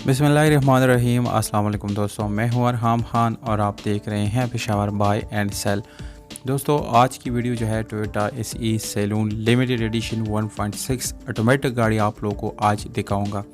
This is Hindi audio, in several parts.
बिस्मिल्लाहिर्रहमानिर्रहीम। अस्सलाम वालेकुम दोस्तों, मैं हूं अरहाम खान और आप देख रहे हैं पेशावर बाय एंड सेल। दोस्तों आज की वीडियो जो है Toyota SE saloon limited edition 1.6 automatic गाड़ी आप लोगों को आज दिखाऊंगा।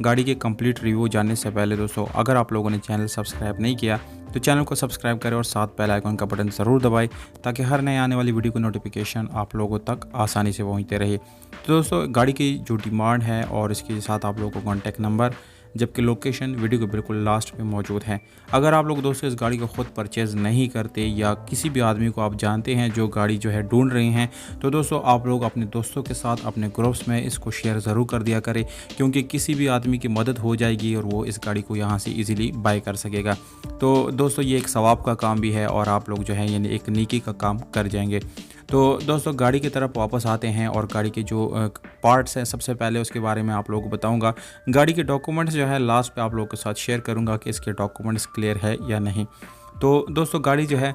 गाड़ी के कंप्लीट रिव्यू जानने से पहले दोस्तों, अगर आप लोगों ने चैनल सब्सक्राइब नहीं किया तो चैनल को सब्सक्राइब करें और साथ बेल आइकन का बटन ज़रूर दबाएं ताकि हर नए आने वाली वीडियो की नोटिफिकेशन आप लोगों तक आसानी से पहुंचते रहे। तो दोस्तों गाड़ी की जो डिमांड है और इसके साथ आप लोगों को कॉन्टैक्ट नंबर जबकि लोकेशन वीडियो के बिल्कुल लास्ट में मौजूद है। अगर आप लोग दोस्तों इस गाड़ी को ख़ुद परचेज़ नहीं करते या किसी भी आदमी को आप जानते हैं जो गाड़ी जो है ढूंढ रहे हैं, तो दोस्तों आप लोग अपने दोस्तों के साथ अपने ग्रुप्स में इसको शेयर ज़रूर कर दिया करें, क्योंकि किसी भी आदमी की मदद हो जाएगी और वो इस गाड़ी को यहाँ से ईज़िली बाय कर सकेगा। तो दोस्तों ये एक सवाब का काम भी है और आप लोग जो है यानी एक नेकी का काम कर जाएंगे। तो दोस्तों गाड़ी की तरफ वापस आते हैं और गाड़ी के जो पार्ट्स हैं सबसे पहले उसके बारे में आप लोगों को बताऊंगा। गाड़ी के डॉक्यूमेंट्स जो है लास्ट पे आप लोगों के साथ शेयर करूंगा कि इसके डॉक्यूमेंट्स क्लियर है या नहीं। तो दोस्तों गाड़ी जो है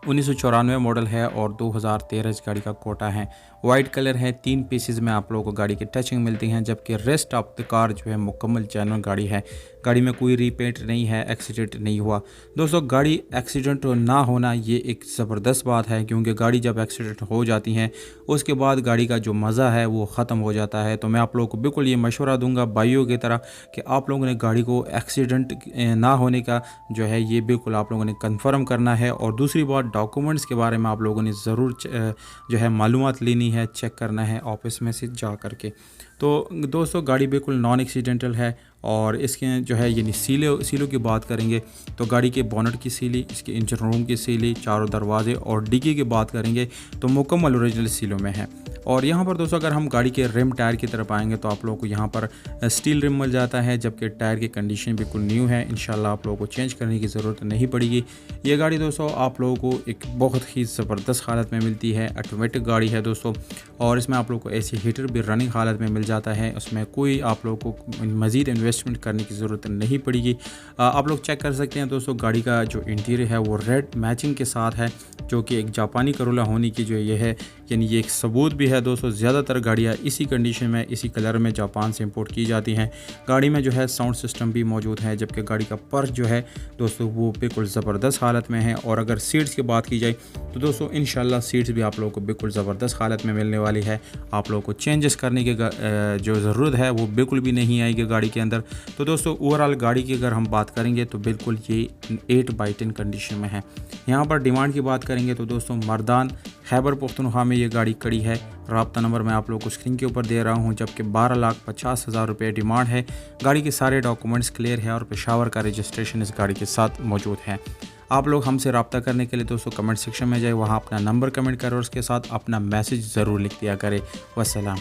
1994 मॉडल है और 2013 इस गाड़ी का कोटा है। वाइट कलर है, 3 पीसेस में आप लोगों को गाड़ी की टचिंग मिलती हैं, जबकि रेस्ट ऑफ द कार जो है मुकम्मल जेन्युइन गाड़ी है। गाड़ी में कोई रीपेंट नहीं है, एक्सीडेंट नहीं हुआ। दोस्तों गाड़ी एक्सीडेंट ना होना ये एक ज़बरदस्त बात है, क्योंकि गाड़ी जब एक्सीडेंट हो जाती है उसके बाद गाड़ी का जो मज़ा है वो ख़त्म हो जाता है। तो मैं आप लोगों को बिल्कुल ये मशवरा दूंगा भाइयों की तरह कि आप लोगों ने गाड़ी को एक्सीडेंट ना होने का जो है ये बिल्कुल आप लोगों ने कन्फर्म करना है। और दूसरी बात, डॉक्यूमेंट्स के बारे में आप लोगों ने ज़रूर जो है मालूमात लेनी है, चेक करना है ऑफिस में से जा करके। तो दोस्तों गाड़ी बिल्कुल नॉन एक्सीडेंटल है और इसके जो है यानी सीलों की बात करेंगे तो गाड़ी के बोनट की सीली, इसके इंजन रूम की सीली, चारों दरवाजे और डिग्गी की बात करेंगे तो मुकम्मल ओरिजिनल सीलों में है। और यहाँ पर दोस्तों अगर हम गाड़ी के रिम टायर की तरफ आएंगे तो आप लोगों को यहाँ पर स्टील रिम मिल जाता है, जबकि टायर की कंडीशन बिल्कुल न्यू है। इंशाल्लाह आप लोगों को चेंज करने की ज़रूरत नहीं पड़ेगी। ये गाड़ी दोस्तों आप लोगों को एक बहुत ही ज़बरदस्त हालत में मिलती है। ऑटोमेटिक गाड़ी है दोस्तों और इसमें आप लोगों को एसी हीटर भी रनिंग हालत में मिल जाता है। उसमें कोई आप लोगों को मज़ीद इन्वेस्टमेंट करने की ज़रूरत नहीं पड़ेगी। आप लोग चेक कर सकते हैं दोस्तों गाड़ी का जो इंटीरियर है वो रेड मैचिंग के साथ है, जो कि एक जापानी करोला होने की जो ये है यानी ये एक सबूत भी है दोस्तों। ज़्यादातर गाड़ियाँ इसी कंडीशन में इसी कलर में जापान से इंपोर्ट की जाती हैं। गाड़ी में जो है साउंड सिस्टम भी मौजूद है, जबकि गाड़ी का पर्स जो है दोस्तों वो बिल्कुल ज़बरदस्त हालत में है। और अगर सीट्स की बात की जाए तो दोस्तों इंशाल्लाह सीट्स भी आप लोगों को बिल्कुल ज़बरदस्त हालत में मिलने वाली है। आप लोगों को चेंजेस करने की जो ज़रूरत है वो बिल्कुल भी नहीं आएगी गाड़ी के अंदर। तो दोस्तों ओवरऑल गाड़ी की अगर हम बात करेंगे तो बिल्कुल ये 8/10 कंडीशन में है। यहाँ पर डिमांड की बात करेंगे तो दोस्तों मर्दान खैबर पख्तूनख्वा में ये गाड़ी खड़ी है। राब्ता नंबर मैं आप लोगों को स्क्रीन के ऊपर दे रहा हूँ, जबकि 12,50,000 रुपये डिमांड है। गाड़ी के सारे डॉक्यूमेंट्स क्लियर है और पेशावर का रजिस्ट्रेशन इस गाड़ी के साथ मौजूद है। आप लोग हमसे रब्ता करने के लिए दोस्तों कमेंट सेक्शन में जाए, वहाँ अपना नंबर कमेंट करें और उसके साथ अपना मैसेज ज़रूर लिख दिया करें। वस्सलाम।